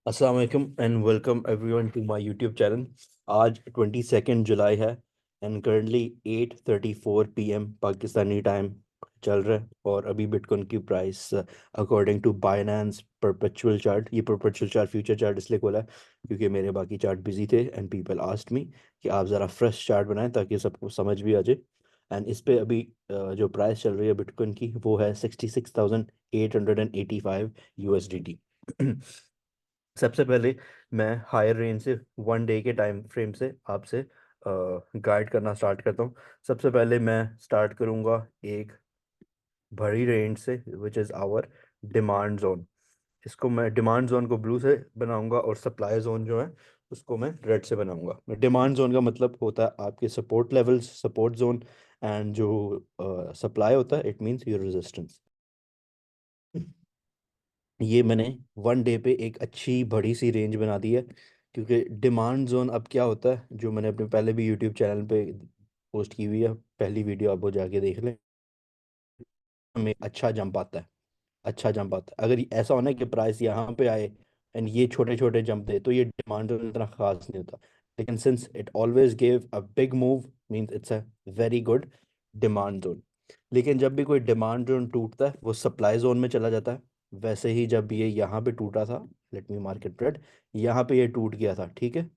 अस्सलाम वालेकुम and welcome everyone to my YouTube channel. आज 22 जुलाई है and currently 8:34 PM Pakistani time चल रहा है। और अभी बिटकॉइन की price according to Binance perpetual chart, ये परपेचुअल चार्ट फ्यूचर चार्ट इसलिए खोला है क्योंकि मेरे बाकी चार्ट बिजी थे एंड पीपल आस्क्ड मी कि आप ज़रा फ्रेश चार्ट बनाएं ताकि सबको समझ भी आ जाए। एंड इस पे अभी जो प्राइस चल रही है बिटकॉइन की वो है 66,885 USDT। सबसे पहले मैं हायर रेंज से 1 डे के टाइम फ्रेम से आपसे गाइड करना स्टार्ट करता हूँ। सबसे पहले मैं स्टार्ट करूँगा एक बड़ी रेंज से which is our demand zone. इसको मैं डिमांड जोन को ब्लू से बनाऊंगा और सप्लाई जोन जो है उसको मैं रेड से बनाऊंगा। डिमांड जोन का मतलब होता है आपके support levels, support zone, and जो सप्लाई होता है इट मीन्स योर रेजिस्टेंस। ये मैंने 1 डे पे एक अच्छी बड़ी सी रेंज बना दी है क्योंकि डिमांड जोन अब क्या होता है जो मैंने अपने पहले भी यूट्यूब चैनल पे पोस्ट की हुई है, पहली वीडियो आप वो जाके देख लें। हमें अच्छा जंप आता है, अच्छा जंप आता है। अगर ऐसा होना है कि प्राइस यहाँ पे आए एंड ये छोटे छोटे जंप दे तो ये डिमांड जोन इतना खास नहीं होता। लेकिन since it always give a big move means it's a very good demand zone. लेकिन जब भी कोई डिमांड जोन टूटता है वो सप्लाई जोन में चला जाता है। वैसे ही जब ये यहाँ पे टूटा था, लेट मी मार्केट रेड, यहाँ पे ये टूट गया था, ठीक है,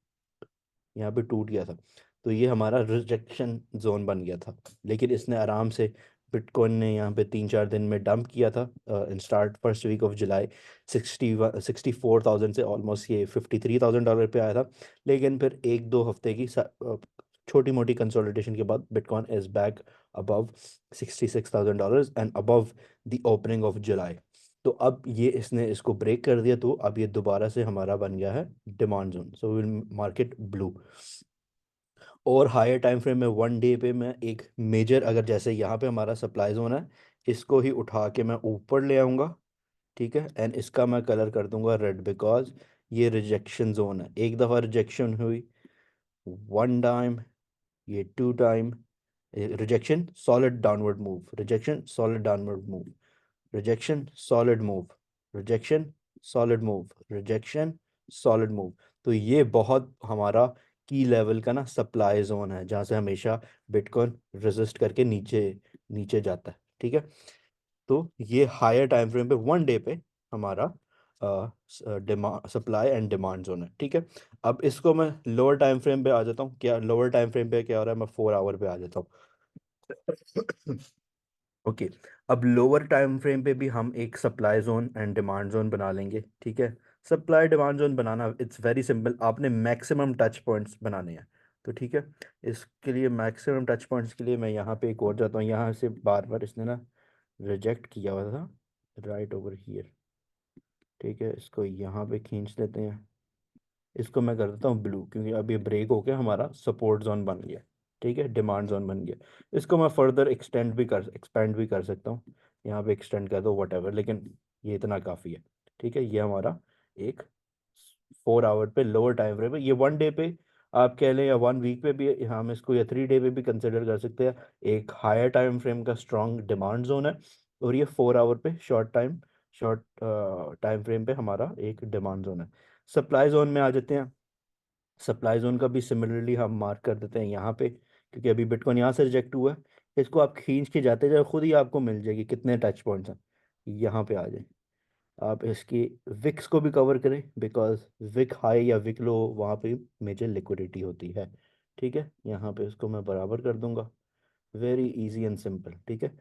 यहाँ पे टूट गया था, तो ये हमारा रिजेक्शन जोन बन गया था। लेकिन इसने आराम से, बिटकॉइन ने यहाँ पे 3-4 दिन में डंप किया था। In start first week of July 64,000 से ऑलमोस्ट ये $53,000 पे आया था। लेकिन फिर 1-2 हफ्ते की छोटी मोटी कंसोलिडेशन के बाद bitcoin is back above $66,000 and above the opening of July. तो अब ये इसने इसको ब्रेक कर दिया, तो अब ये दोबारा से हमारा बन गया है demand zone, so will market blue. और हायर टाइम फ्रेम में 1 डे पे मैं एक मेजर, अगर जैसे यहाँ पे हमारा सप्लाई जोन है, इसको ही उठा के मैं ऊपर ले आऊँगा, ठीक है, एंड इसका मैं कलर कर दूंगा रेड बिकॉज ये रिजेक्शन जोन है। एक दफ़ा रिजेक्शन हुई, 1 टाइम, ये 2 time, rejection solid downward move, rejection solid downward move, rejection solid move, rejection solid move, rejection solid move. तो ये बहुत हमारा की लेवल का ना सप्लाई जोन है जहाँ से हमेशा बिटकॉइन रेजिस्ट करके नीचे नीचे जाता है, ठीक है। तो ये हायर टाइम फ्रेम पे 1 डे पे हमारा demand, supply and demand zone है, ठीक है। अब इसको मैं लोअर टाइम फ्रेम पे आ जाता हूँ। क्या लोअर टाइम फ्रेम पे क्या हो रहा है, मैं 4 आवर पे आ जाता हूँ। ओके, अब लोअर टाइम फ्रेम पे भी हम एक supply zone and demand zone बना लेंगे, ठीक है। Supply demand zone banana it's very simple, आपने मैक्सिमम टच पॉइंट्स बनाने हैं, तो ठीक है। इसके लिए मैक्सिमम टच पॉइंट्स के लिए मैं यहाँ पे एक और जाता हूँ, यहाँ से बार बार इसने ना रिजेक्ट किया हुआ था, राइट ओवर हियर, ठीक है। इसको यहाँ पे खींच लेते हैं, इसको मैं कर देता हूँ ब्लू क्योंकि अब ये ब्रेक होके हमारा सपोर्ट जोन बन गया, ठीक है, डिमांड जोन बन गया। इसको मैं फर्दर एक्सपेंड भी कर सकता हूँ, यहाँ पे एक्सटेंड कर दो वट एवर, लेकिन ये इतना काफ़ी है, ठीक है। ये हमारा एक 4 आवर पे लोअर टाइम फ्रेम है। ये 1 डे पे आप कह लें या 1 वीक पे भी, हम इसको या 3 डे पे भी कंसिडर कर सकते हैं। एक हायर टाइम फ्रेम का स्ट्रॉन्ग डिमांड जोन है और ये 4 आवर पे शॉर्ट टाइम फ्रेम पे हमारा एक डिमांड जोन है। सप्लाई जोन में आ जाते हैं। सप्लाई जोन का भी सिमिलरली हम मार्क कर देते हैं यहाँ पे क्योंकि अभी बिटकॉइन यहाँ से रिजेक्ट हुआ है। इसको आप खींच के जाते जाए खुद ही आपको मिल जाएगी कितने टच पॉइंट्स हैं। यहाँ पे आ जाए, आप इसकी विक्स को भी कवर करें बिकॉज विक हाई या विक लो वहाँ पे मेजर लिक्विडिटी होती है, ठीक है। यहाँ पे इसको मैं बराबर कर दूंगा, वेरी इजी एंड सिंपल, ठीक है।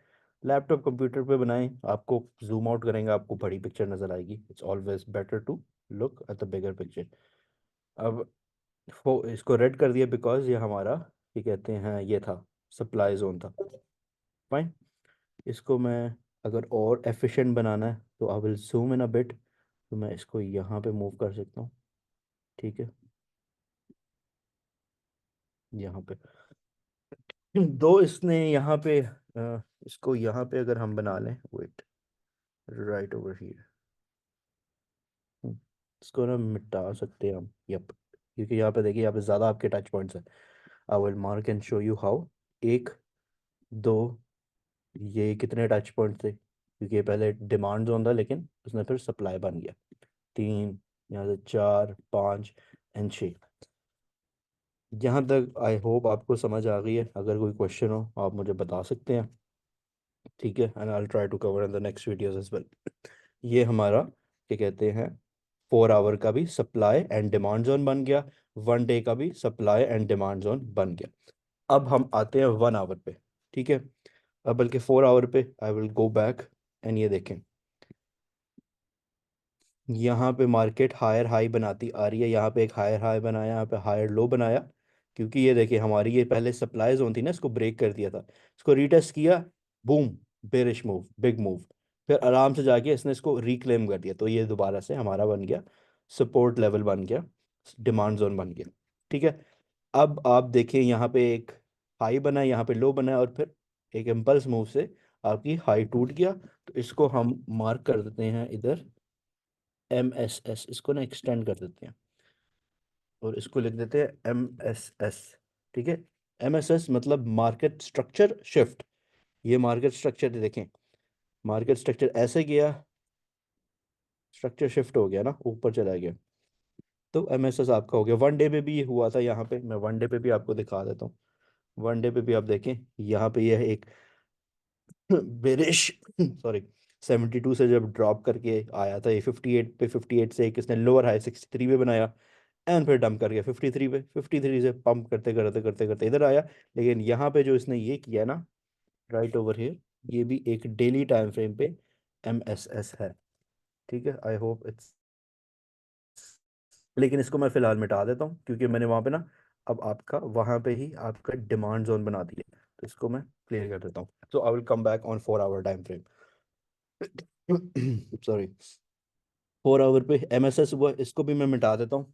लैपटॉप कंप्यूटर पे बनाएं, आपको जूम आउट करेंगे आपको बड़ी पिक्चर नजर आएगी। It's always better to look at the bigger picture. अब वो इसको रेड कर दिया बिकॉज ये हमारा, ये कहते हैं, ये था सप्लाई जोन था, फाइन। इसको मैं अगर और एफिशिएंट बनाना है तो I will zoom in a bit, तो मैं इसको यहाँ पे मूव कर सकता हूँ, ठीक है, यहाँ पे। दो इसने यहाँ पे इसको यहाँ पे अगर हम बना लें, वेट, राइट ओवर हियर, इसको ना मिटा सकते हैं हम, यप, क्योंकि यहाँ पे देखिए यहाँ पे ज़्यादा आपके टच पॉइंट्स हैं। I will mark and show you how. एक, दो, ये कितने टच पॉइंट थे क्योंकि ये पहले डिमांड जोन था लेकिन उसने फिर सप्लाई बन गया। 3, यहाँ से 4, 5 एंड 6। यहाँ तक आई होप आपको समझ आ गई है। अगर कोई क्वेश्चन हो आप मुझे बता सकते हैं, ठीक है, and I try to cover in the next videos as well. ये हमारा क्या कहते हैं 4 आवर का भी सप्लाई एंड डिमांड जोन बन गया, 1 डे का भी सप्लाई एंड डिमांड जोन बन गया। अब हम आते हैं 1 आवर पे, ठीक है। अब बल्कि 4 आवर पे आई विल गो बैक एंड ये देखें, यहाँ पे मार्केट हायर हाई बनाती आ रही है। यहाँ पे एक हायर हाई बनाया, यहाँ पे हायर लो बनाया, क्योंकि ये देखिए हमारी ये पहले सप्लाई जोन थी ना, इसको ब्रेक कर दिया था, इसको रीटेस्ट किया, boom, bearish move, big move, फिर आराम से जाके इसने इसको रिक्लेम कर दिया, तो ये दोबारा से हमारा बन गया सपोर्ट लेवल, बन गया डिमांड जोन, बन गया, ठीक है। अब आप देखिए यहाँ पे एक हाई बना है, यहाँ पे लो बना है, और फिर एक इम्पल्स मूव से आपकी हाई टूट गया, तो इसको हम मार्क कर देते हैं इधर MSS, इसको ना एक्सटेंड कर देते हैं और इसको लिख देते हैं MSS, ठीक है। MSS मतलब मार्केट स्ट्रक्चर शिफ्ट। ये मार्केट स्ट्रक्चर देखें, मार्केट स्ट्रक्चर ऐसे गया, स्ट्रक्चर शिफ्ट हो गया ना, ऊपर चला गया, तो MSS आपका हो गया। 1 डे पे भी ये हुआ था, यहाँ पे मैं 1 डे पे भी आपको दिखा देता हूँ। 1 डे पे भी आप देखें, यहाँ पे यह एक बेरिश सॉरी 72 से जब ड्रॉप करके आया था ये 58 पे, 58 से एक इसने लोअर हाई 63 पे बनाया, एंड फिर डंप कर गया 53 पे, 53 से पंप करते करते करते करते इधर आया। लेकिन यहाँ पे जो इसने ये किया ना, राइट ओवर हियर, ये भी एक डेली टाइम फ्रेम पे MSS है, ठीक है। आई होप इट्स, लेकिन इसको मैं फिलहाल मिटा देता हूँ, क्योंकि मैंने वहाँ पे ना अब आपका वहाँ पे ही आपका डिमांड जोन बना दिया, तो इसको मैं क्लियर कर देता हूँ। तो I will come back on 4 hour time frame. Sorry, 4 hour पे MSS हुआ, इसको भी मैं मिटा देता हूँ।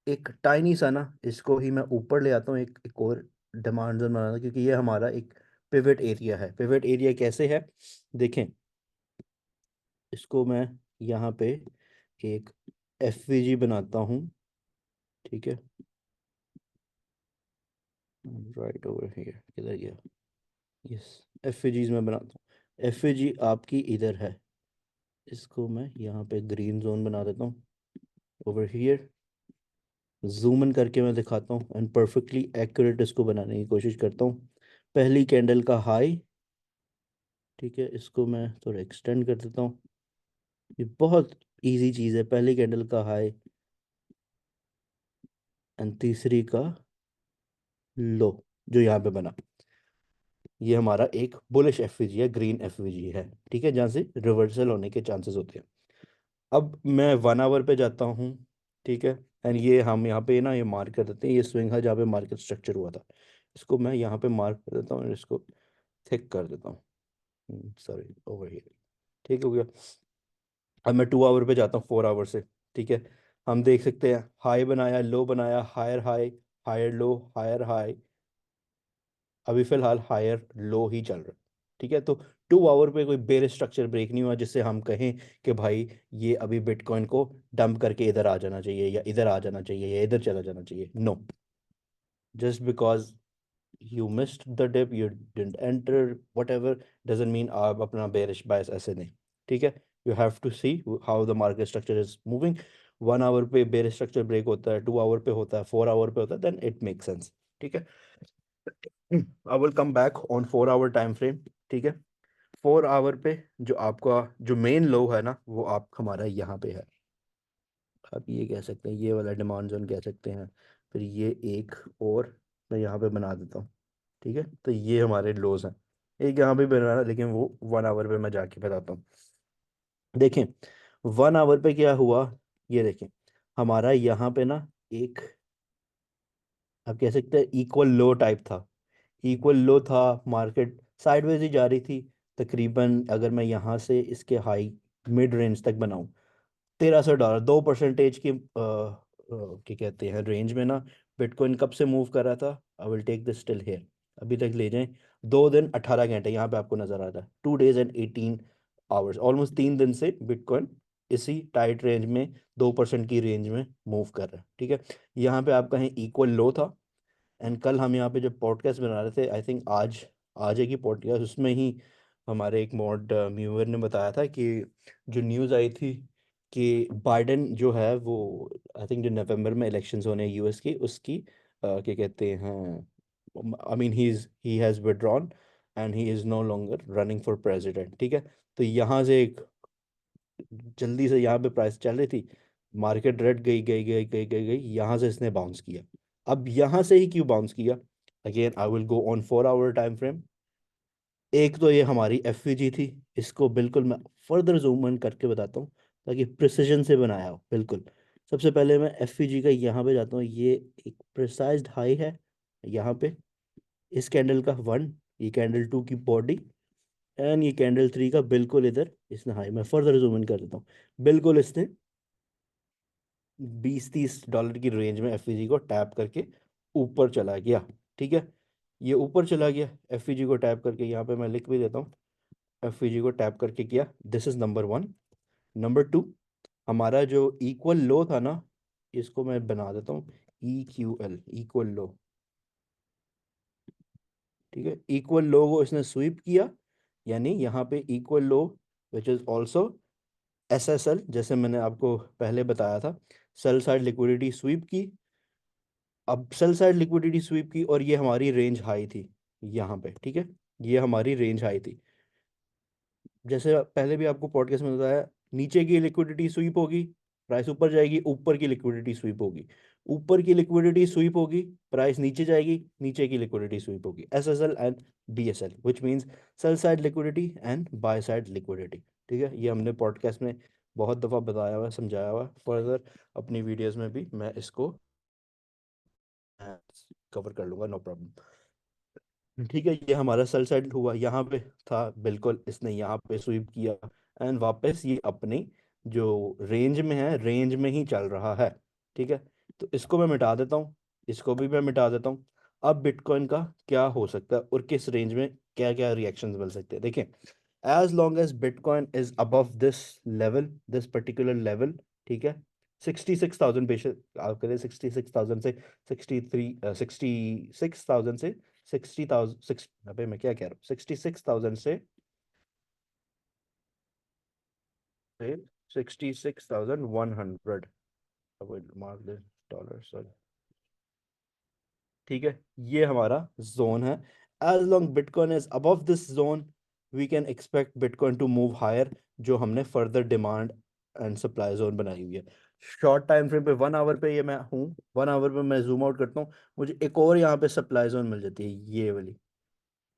एक टाइनी सा ना, इसको ही मैं ऊपर ले आता हूँ, एक और डिमांड जोन बनाना, क्योंकि ये हमारा एक पिवट एरिया है। पिवट एरिया कैसे है देखें, इसको मैं यहाँ पे एक FVG बनाता हूँ, ठीक है, राइट ओवर हियर, किधर गया, यस, FVGs में बनाता हूँ। FVG आपकी इधर है, इसको मैं यहाँ पे ग्रीन जोन बना देता हूँ ओवर हियर। जूम इन करके मैं दिखाता हूँ एंड परफेक्टली एक्यूरेट इसको बनाने की कोशिश करता हूँ। पहली कैंडल का हाई, ठीक है, इसको मैं थोड़ा एक्सटेंड कर देता हूँ। ये बहुत इजी चीज़ है, पहली कैंडल का हाई एंड तीसरी का लो जो यहाँ पे बना, ये हमारा एक बुलिश FVG है, ग्रीन FVG है, ठीक है, जहाँ से रिवर्सल होने के चांसेस होते हैं। अब मैं 1 आवर पे जाता हूँ, ठीक है, एंड ये हम यहाँ पे ना ये मार्क कर देते हैं, ये स्विंग है जहाँ पे मार्केट स्ट्रक्चर हुआ था, इसको मैं यहाँ पे मार्क कर देता हूँ और इसको थिक कर देता हूँ, सॉरी ओवर हियर, ठीक हो गया। अब मैं 2 आवर पे जाता हूँ 4 आवर से, ठीक है। हम देख सकते हैं हाई बनाया, लो बनाया, higher high, higher low, higher high, अभी फिलहाल हायर लो ही चल रहा है, ठीक है। तो 2 आवर पे कोई बेयर स्ट्रक्चर ब्रेक नहीं हुआ जिससे हम कहें कि भाई ये अभी बिटकॉइन को डंप करके इधर आ जाना चाहिए, या इधर आ जाना चाहिए, या इधर चला जाना चाहिए। No, just because you missed the dip, you didn't enter, whatever, doesn't mean आप अपना bearish bias ऐसे नहीं, ठीक है। you have to see how the market structure is moving। 1 our पे bearish structure break होता है, 2 आवर पे होता है, 4 आवर पे होता है, then it makes sense, ठीक है। I will come back on 4 hour time frame, ठीक है। 4 आवर पे जो आपका जो मेन लो है ना, वो आप हमारा यहाँ पे है, आप ये कह सकते हैं, ये वाला डिमांड जोन कह सकते हैं। फिर ये एक और मैं यहाँ पे बना देता हूँ, ठीक है। तो ये हमारे लोज हैं, एक यहाँ पे बनाना, लेकिन वो 1 आवर पे मैं जाके बताता हूँ। देखें 1 आवर पे क्या हुआ, ये देखें हमारा यहाँ पे ना एक, आप कह सकते हैं इक्वल लो टाइप था, इक्वल लो था, मार्केट साइडवेज ही जा रही थी तकरीबन। अगर मैं यहाँ से इसके हाई मिड रेंज तक बनाऊं, $1300, 2% की क्या कहते हैं रेंज में ना, बिटकॉइन कब से मूव कर रहा था। I will take this still here, अभी तक ले जाएं, 2 दिन 18 घंटे यहाँ पे आपको नजर आ रहा है, 2 days and 18 hours, ऑलमोस्ट 3 दिन से बिटकॉइन इसी टाइट रेंज में 2% की रेंज में मूव कर रहा है, ठीक है। यहाँ पे आपका है इक्वल लो था, एंड कल हम यहाँ पे जब पॉडकास्ट बना रहे थे, आई थिंक आज आज है की पॉडकास्ट, उसमें ही हमारे एक मॉड म्यूवर ने बताया था कि जो न्यूज़ आई थी कि बाइडेन जो है वो, आई थिंक जो नवंबर में इलेक्शंस होने हैं यूएस की, उसकी क्या कहते हैं, I mean he has withdrawn and he is no longer running for president, ठीक है। तो यहाँ से एक जल्दी से यहाँ पे प्राइस चल रही थी, मार्केट रेड गई गई गई गई गई गई, यहाँ से इसने बाउंस किया। अब यहाँ से ही क्यों बाउंस किया, again I will go on 4 hour time frame. एक तो ये हमारी एफवीजी थी, इसको बिल्कुल मैं फर्दर जूम इन करके बताता हूँ ताकि प्रिसिजन से बनाया हो बिल्कुल। सबसे पहले मैं एफवीजी का यहाँ पे जाता हूँ, ये एक प्रिसाइज्ड हाई है यहाँ पे, इस कैंडल का वन, ये कैंडल टू की बॉडी, एंड ये कैंडल थ्री का बिल्कुल इधर इसने हाई। मैं फर्दर जूम इन कर देता हूँ, बिल्कुल इसने 20-30 डॉलर की रेंज में एफवीजी को टैप करके ऊपर चला गया, ठीक है। ये ऊपर चला गया एफवीजी को टैप करके, यहाँ पे मैं लिख भी देता हूँ, एफवीजी को टैप करके किया। This is number one. Number two, हमारा जो इक्वल लो था ना, इसको मैं बना देता हूँ EQL, इक्वल लो, ठीक है। इक्वल लो को इसने स्वीप किया, यानी यहाँ पे equal low which is also SSL, जैसे मैंने आपको पहले बताया था, सेल साइड लिक्विडिटी स्वीप की। अब सेल साइड लिक्विडिटी स्वीप की और ये हमारी रेंज हाई थी यहाँ पे, ठीक है। ये हमारी रेंज हाई थी, जैसे पहले भी आपको पॉडकास्ट में बताया, नीचे की लिक्विडिटी स्वीप होगी, प्राइस ऊपर जाएगी, ऊपर की लिक्विडिटी स्वीप होगी, ऊपर की लिक्विडिटी स्वीप होगी, प्राइस नीचे जाएगी, नीचे की लिक्विडिटी स्वीप होगी। SSL and BSL which means sell side liquidity and by side liquidity, ठीक है। ये हमने पॉडकास्ट में बहुत दफ़ा बताया हुआ है, समझाया हुआ है। फर्दर अपनी वीडियोस में भी मैं इसको कवर कर लूंगा, नो प्रॉब्लम, ठीक है। ये हमारा सेल साइड हुआ, यहाँ पे था बिल्कुल, इसने यहाँ पे स्वीप किया एंड वापस ये अपनी जो रेंज में है, रेंज में ही चल रहा है, ठीक है। तो इसको मैं मिटा देता हूँ, इसको भी मैं मिटा देता हूँ। अब बिटकॉइन का क्या हो सकता है और किस रेंज में क्या क्या रिएक्शंस मिल सकते हैं, देखें। As long as bitcoin is above this level, this particular level, ठीक है, 66,000 बेशक आप करें, 66,000 से 66,000 से 60,000, सिक्स, अबे मैं क्या कह रहा हूँ, 66,000 से 66,100, मार्क दिस डॉलर, सॉरी, ठीक है। ये हमारा जोन है। As long bitcoin is above this zone, we can expect bitcoin to move higher, जो हमने further demand and supply zone बनाई हुई है। शॉर्ट टाइम फ्रेम पे 1 आवर पे ये मैं हूँ, 1 आवर पे मैं जूम आउट करता हूँ, मुझे एक और यहाँ पे सप्लाई जोन मिल जाती है, ये वाली,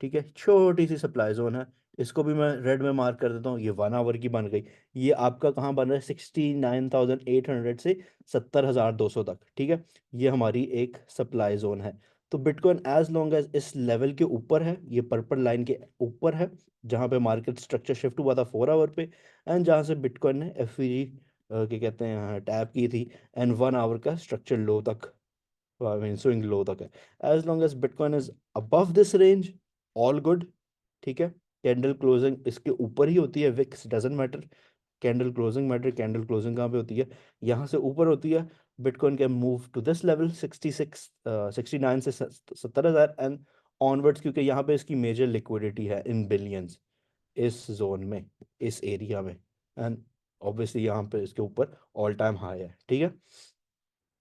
ठीक है, छोटी सी सप्लाई जोन है। इसको भी मैं रेड में मार्क कर देता हूँ, ये 1 आवर की बन गई। ये आपका कहाँ बन रहा है, 69,800 से 70,200 तक, ठीक है। ये हमारी एक सप्लाई जोन है। तो बिटकॉइन एज लॉन्ग एज इस लेवल के ऊपर है, ये पर्पल लाइन के ऊपर है, जहाँ पे मार्केट स्ट्रक्चर शिफ्ट हुआ था 4 आवर पे, एंड जहाँ से बिटकॉइन ने एफवीजी क्या कहते हैं टैप की थी, एंड 1 आवर का स्ट्रक्चर लो तक, आई मीन स्विंग लो तक है। As long as bitcoin is above this range, all good, ठीक है। कैंडल क्लोजिंग इसके ऊपर ही होती है, wicks doesn't matter, candle closing matter. Candle closing कहाँ पे होती है, यहाँ से ऊपर होती है। Bitcoin can move to this level 69 से 70,000 एंड ऑनवर्ड्स, क्योंकि यहाँ पे इसकी मेजर लिक्विडिटी है इन बिलियंस, इस जोन में, इस एरिया में, एंड ऑब्वियसली यहाँ पे इसके ऊपर ऑल टाइम हाई है, ठीक है।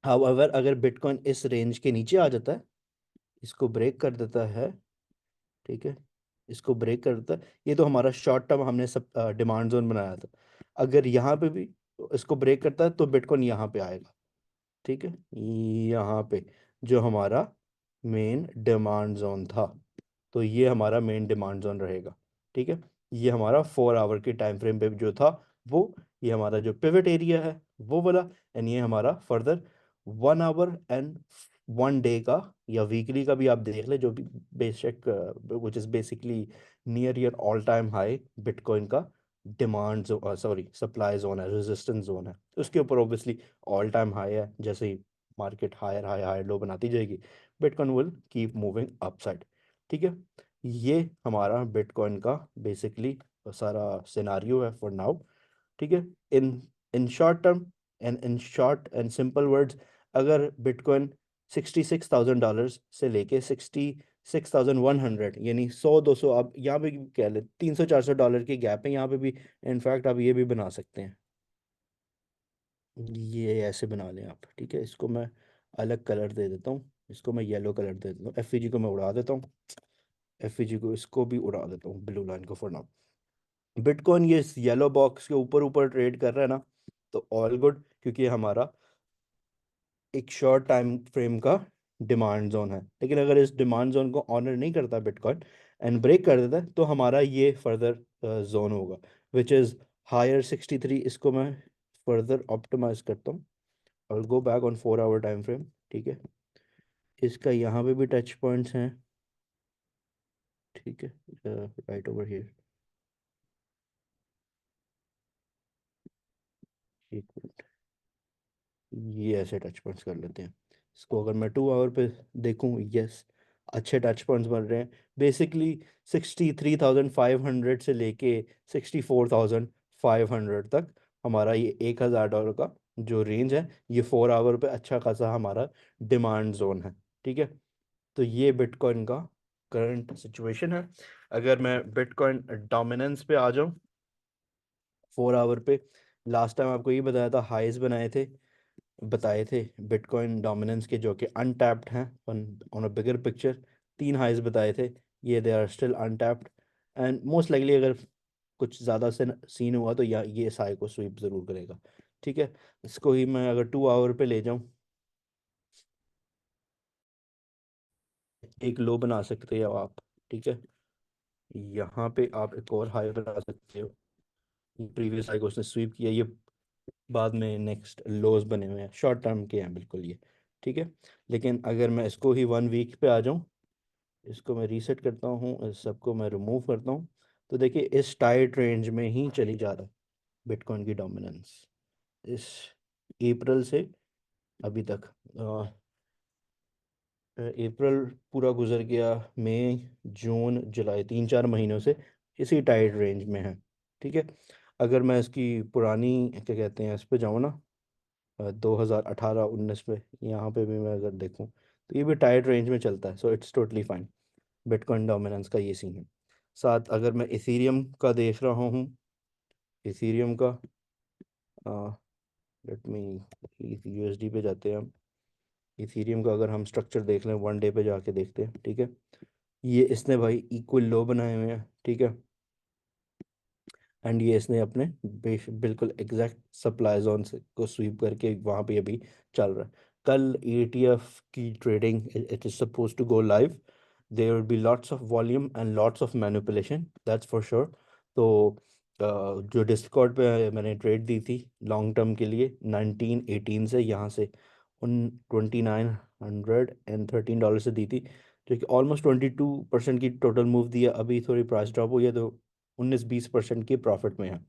हाउएवर अगर बिटकॉइन इस रेंज के नीचे आ जाता है, इसको ब्रेक कर देता है, ठीक है, इसको ब्रेक कर देता है, ये तो हमारा शॉर्ट टर्म हमने सब डिमांड जोन बनाया था। अगर यहाँ पे भी इसको ब्रेक करता है तो बिटकॉइन यहाँ पे आएगा, ठीक है, यहाँ पे जो हमारा मेन डिमांड जोन था, तो ये हमारा मेन डिमांड जोन रहेगा, ठीक है। ये हमारा 4 आवर के टाइम फ्रेम पे जो था वो, ये हमारा जो पिवट एरिया है वो वाला, एंड ये हमारा फर्दर 1 आवर एंड 1 डे का या वीकली का भी आप देख ले, जो भी बेशक which is basically near your all time high bitcoin का डिमांड जो, सॉरी, सप्लाई जोन है, रेजिस्टेंस जोन है, उसके ऊपर ऑब्वियसली ऑल टाइम हाई है। जैसे ही market higher high high low बनाती जाएगी, bitcoin will keep moving upside, ठीक है। ये हमारा बिटकॉइन का बेसिकली सारा सिनारियो है फॉर नाउ, ठीक है। In in short term and in short and simple words, अगर बिटकॉइन $66,000 से लेके 66,100, यानी 100-200, आप यहाँ पे भी कह ले, 300-400 डॉलर की गैप है यहाँ पे भी, इनफैक्ट आप ये भी बना सकते हैं। ये ऐसे बना लें आप, ठीक है। इसको मैं अलग कलर दे देता हूँ, इसको मैं येलो कलर दे देता हूँ, एफईजी को मैं उड़ा देता हूँ, एफईजी को इसको भी उड़ा देता हूँ, ब्लू लाइन को फॉर नाउ। बिटकॉइन ये येलो बॉक्स के ऊपर ऊपर ट्रेड कर रहा है ना, तो ऑल गुड, क्योंकि ये हमारा एक शॉर्ट टाइम फ्रेम का डिमांड जोन है। लेकिन अगर इस डिमांड जोन को ऑनर नहीं करता बिटकॉइन एंड ब्रेक कर देता है, तो हमारा ये फर्दर जोन होगा विच इज़ हायर 63। इसको मैं फर्दर ऑप्टिमाइज करता हूँ और go back on 4 hour time frame, ठीक है। इसका यहाँ पे भी टच पॉइंट्स हैं, ठीक है, राइट ओवर हियर। एक मिनट, ये ऐसे टच पॉइंट्स कर लेते हैं। इसको अगर मैं 2 आवर पे देखूं, यस, अच्छे टच पॉइंट्स बन रहे हैं। बेसिकली 63,500 से लेके 64,500 तक हमारा ये $1,000 का जो रेंज है, ये 4 आवर पे अच्छा खासा हमारा डिमांड जोन है, ठीक है। तो ये बिटकॉइन का करंट सिचुएशन है। अगर मैं बिटकॉइन डोमिनेंस पे आ जाऊं 4 आवर पे, लास्ट टाइम आपको ये बताया था, हाईज बताए थे बिटकॉइन डोमिनेंस के, जो कि अनटैप्ड हैं on on a bigger picture. 3 highs बताए थे, ये they are still untapped, and most likely अगर कुछ ज़्यादा से सीन हुआ तो ये इस हाई को स्वीप ज़रूर करेगा, ठीक है। इसको ही मैं अगर 2 आवर पे ले जाऊं, एक लो बना सकते हो आप, ठीक है। यहाँ पे आप एक और हाई बना सकते हो, प्रीवियस हाई को उसने स्वीप किया, ये बाद में नेक्स्ट लोज बने हुए हैं, शॉर्ट टर्म के हैं बिल्कुल ये, ठीक है। लेकिन अगर मैं इसको ही 1 वीक पे आ जाऊं, इसको मैं रीसेट करता हूँ, इस सबको मैं रिमूव करता हूँ, तो देखिए इस टाइट रेंज में ही चली जा रहा है बिटकॉइन की डोमिनेंस इस अप्रैल से अभी तक। अप्रैल पूरा गुजर गया, मई, जून, जुलाई, 3-4 महीनों से इसी टाइट रेंज में है, ठीक है। अगर मैं इसकी पुरानी क्या कहते हैं इस पे जाऊँ ना, 2018-19 में, यहाँ पे भी मैं अगर देखूँ तो ये भी टाइट रेंज में चलता है, so it's totally fine. Bitcoin dominance का ये सीन है। साथ अगर मैं इथीरियम का देख रहा हूँ, इथीरियम का लेट मी, यूएसडी पे जाते हैं हम। इथीरियम का अगर हम स्ट्रक्चर देख लें, 1 डे पे जाके देखते हैं, ठीक है। ये इसने भाई इक्वल लो बनाए हुए हैं, ठीक है। एंड ये इसने अपने बिल्कुल एग्जैक्ट सप्लाई जोन से को स्वीप करके वहाँ पे अभी चल रहा है। कल ETF की trading, it is suppose to go live, there will be lots of volume and lots of manipulation, that's for sure. तो जो डिस्कॉर्ड पे मैंने ट्रेड दी थी लॉन्ग टर्म के लिए 1918 से, यहाँ से उन $2,913 से दी थी, जो कि ऑलमोस्ट 22% की टोटल मूव दिया। अभी थोड़ी प्राइस ड्रॉप हुई है तो 19-20% की प्रॉफिट में है।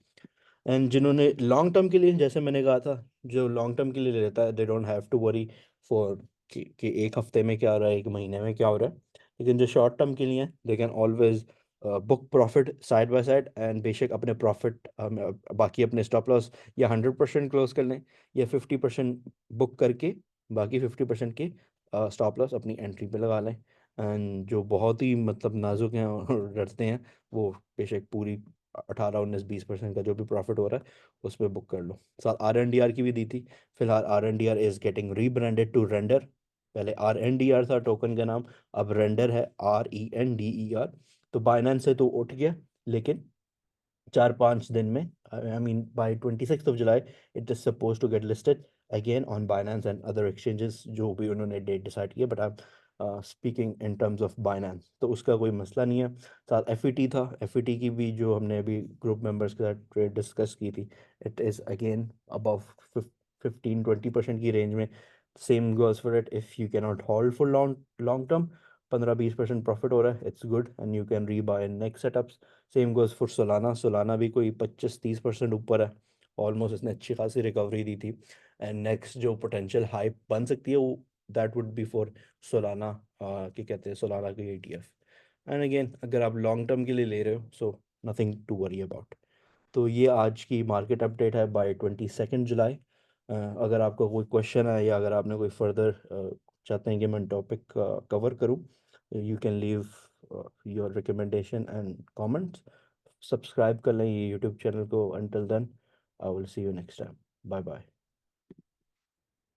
एंड जिन्होंने लॉन्ग टर्म के लिए, जैसे मैंने कहा था, जो लॉन्ग टर्म के लिए लेता है, they don't have to worry for कि एक हफ्ते में क्या हो रहा है, एक महीने में क्या हो रहा है। लेकिन जो शॉर्ट टर्म के लिए they can always book profit side by side, and बेशक अपने प्रॉफिट बाकी अपने स्टॉप लॉस या 100% क्लोज कर लें, या 50% बुक करके बाकी 50% के स्टॉप लॉस अपनी एंट्री पे लगा लें। एंड जो बहुत ही मतलब नाजुक हैं और डरते हैं, वो बेशक पूरी 18-19-20% का जो भी प्रॉफिट हो रहा है उस पर बुक कर लो। साथ RNDR की भी दी थी। फिलहाल RNDR is getting rebranded to Render. पहले RNDR था टोकन का नाम, अब रेंडर है, RENDER। तो बाइनेंस से तो उठ गया, लेकिन 4-5 दिन में, I mean by 26 July, it is suppose to get listed again on Binance and other exchanges, जो भी उन्होंने डेट डिसाइड किया, but I am speaking in terms of Binance, तो उसका कोई मसला नहीं है। साथ FET था, FET की भी जो हमने अभी ग्रुप मेंबर्स के साथ ट्रेड डिस्कस की थी, इट इज़ अगेन अबव 15-20% की रेंज में। Same goes for it, if you can not hold for long long term, 15-20% profit हो रहा है, it's good and you can rebuy next setups. Same goes for Solana, Solana भी कोई 25-30% ऊपर है, almost इसने अच्छी खासी रिकवरी दी थी। एंड नेक्स्ट जो पोटेंशियल हाइप बन सकती है वो, that would be for Solana, क्या कहते हैं, सोलाना की ETF। एंड अगेन अगर आप लॉन्ग टर्म के लिए ले रहे हो, so nothing to worry about. तो ये आज की मार्केट अपडेट है बाय 22 जुलाई। अगर आपका कोई क्वेश्चन है या अगर आपने कोई फर्दर चाहते हैं कि मैं टॉपिक कवर करूं, you can leave your recommendation and comments. Subscribe कर लें ये यूट्यूब चैनल को। Until then, I will see you next time. Bye bye.